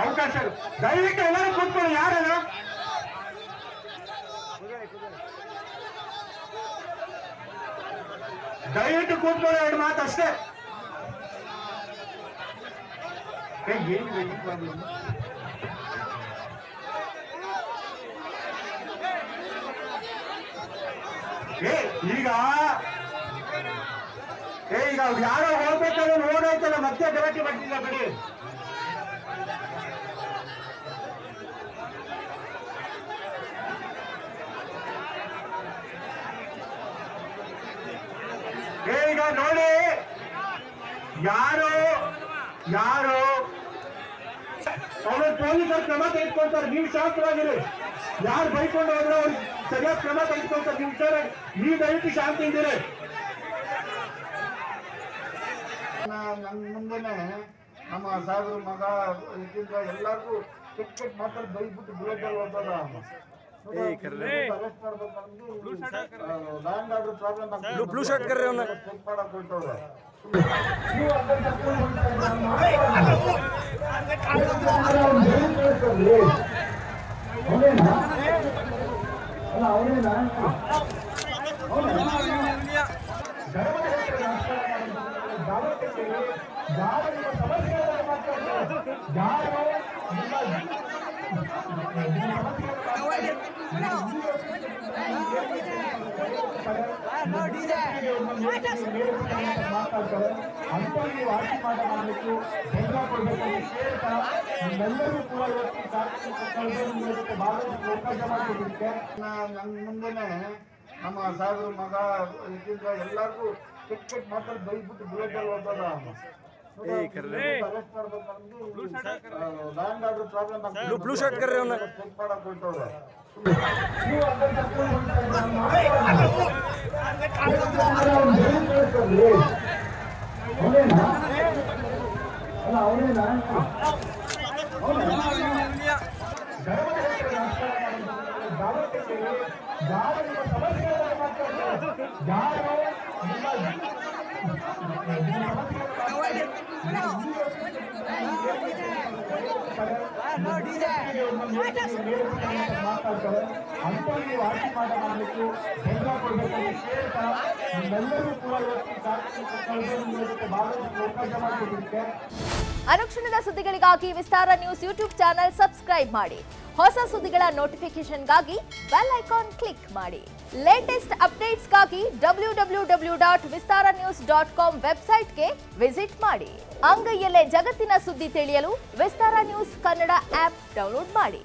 ಅವಕಾಶ ದಯವಿಟ್ಟು ಎಲ್ಲರೂ ಕೂತ್ಕೊಳ್ಳಿ. ಯಾರಲ್ಲ ದಯವಿಟ್ಟು ಕೂತ್ಕೊಳ್ಳಿ, 2 ಮಾತು ಅಷ್ಟೇ. ಏನಿದೆ ಈ ಪ್ರಾಬ್ಲಮ್? ಈಗ ಯಾರೋ ಹೋಗ್ಬೇಕಾದ್ರೆ ನೋಡೋಯ್ತಲ್ಲ, ಮತ್ತೆ ಗಲಾಟೆ ಮಾಡ್ತಿಲ್ಲ ಬಿಡಿ. ಈಗ ನೋಡಿ, ಯಾರು ಅವರು ಪೊಲೀಸರು ಕ್ರಮ ತೆಗೆದುಕೊಳ್ತಾರೆ. ನೀವು ಶಾಂತವಾಗಿರಿ. ಯಾರು ಬೈಕೊಂಡು ಹೋದ್ರೆ ಅವ್ರು ಸರಿಯಾದ ಕ್ರಮ ತೆಗೆದುಕೊಳ್ತಾರೆ. ನೀವು ದಯವಿಟ್ಟು ಶಾಂತಿ ಇದ್ದೀರಿ. ನನ್ನ ಮುಂದೆನೆ ನಮ್ಮ ಸಾಹೇಬ್ರ ಮಗ ಇದರಿಂದ ಎಲ್ಲರಿಗೂ ಕೆಟ್ಟ ಮಾತಾಡಿ ಬೈದ್ಬಿಟ್ಟು ಬುಲೆಟ್ ಅಲ್ಲಿ ಹೋಗ್ತದ. ಅರೆಸ್ಟ್ ಮಾಡ್ಬೇಕಂದ್ರೆ ಲ್ಯಾಂಡ್ ಆರ್ಡರ್ ಪ್ರಾಬ್ಲಮ್ ಚೆಕ್ ಮಾಡಕ್ ಹೊರಟವ್ರೆ. ಮಾತಾಡ್ತಾರೆ ಅಂತ ನೀವು ಆರ್ತಿ ಮಾಡಬೇಕು, ಬೆಂಗ ಕೊಡಬೇಕು ಕೇಳ್ತಾ ನಿಮ್ಮೆಲ್ಲರೂ ಕೂಡ ಇವತ್ತು ಭಾಗವಹಿಸಿ ಅವಕಾಶ ಮಾಡಿಕೊಟ್ಟಿದ್ದಕ್ಕೆ ನನ್ನ ಮುಂದೆನೆ ನಮ್ಮ ಸಾಹೇಬ್ರ ಮಗ ಇದರಿಂದ ಎಲ್ಲರಿಗೂ ಕೆಟ್ಟ ಮಾತಾಡಿ ಬೈದ್ಬಿಟ್ಟು ಬುಲೆಟ್ ಅಲ್ಲಿ ಹೋಗ್ತದ. ಅರೆಸ್ಟ್ ಮಾಡ್ಬೇಕಂದ್ರೆ ಲ್ಯಾಂಡ್ ಆರ್ಡರ್ ಪ್ರಾಬ್ಲಮ್ ಚೆಕ್ ಮಾಡಕ್ ಹೊರಟವ್ರೆ. ಮಾತಾಡ್ತಾರೆ ಅಂತ ನೀವು ಆರ್ತಿ ಮಾಡಬೇಕು, ಬೆಂಗ ಕೊಡಬೇಕು ಕೇಳ್ತಾ ನಿಮ್ಮೆಲ್ಲರೂ ಕೂಡ ಇವತ್ತು ಭಾಗವಹಿಸಿ ಅವಕಾಶ ಮಾಡಿಕೊಟ್ಟಿದ್ದಕ್ಕೆ. ಅನುಕ್ಷಣದ ಸುದ್ದಿಗಳಿಗಾಗಿ ವಿಸ್ತಾರ ನ್ಯೂಸ್ ಯೂಟ್ಯೂಬ್ ಚಾನೆಲ್ ಸಬ್ಸ್ಕ್ರೈಬ್ ಮಾಡಿ. ಹೊಸ ಸುದ್ದಿಗಳ ನೋಟಿಫಿಕೇಶನ್ಗಾಗಿ ಬೆಲ್ ಐಕಾನ್ ಕ್ಲಿಕ್ ಮಾಡಿ. ಲೇಟೆಸ್ಟ್ ಅಪ್ಡೇಟ್ಸ್ಗಾಗಿ www.vistaranews.com ವೆಬ್ಸೈಟ್ಗೆ ವಿಸಿಟ್ ಮಾಡಿ. ಅಂಗೈಯಲ್ಲೇ ಜಗತ್ತಿನ ಸುದ್ದಿ ತಿಳಿಯಲು ವಿಸ್ತಾರ ನ್ಯೂಸ್ ಕನ್ನಡ ಆಪ್ ಡೌನ್ಲೋಡ್ ಮಾಡಿ.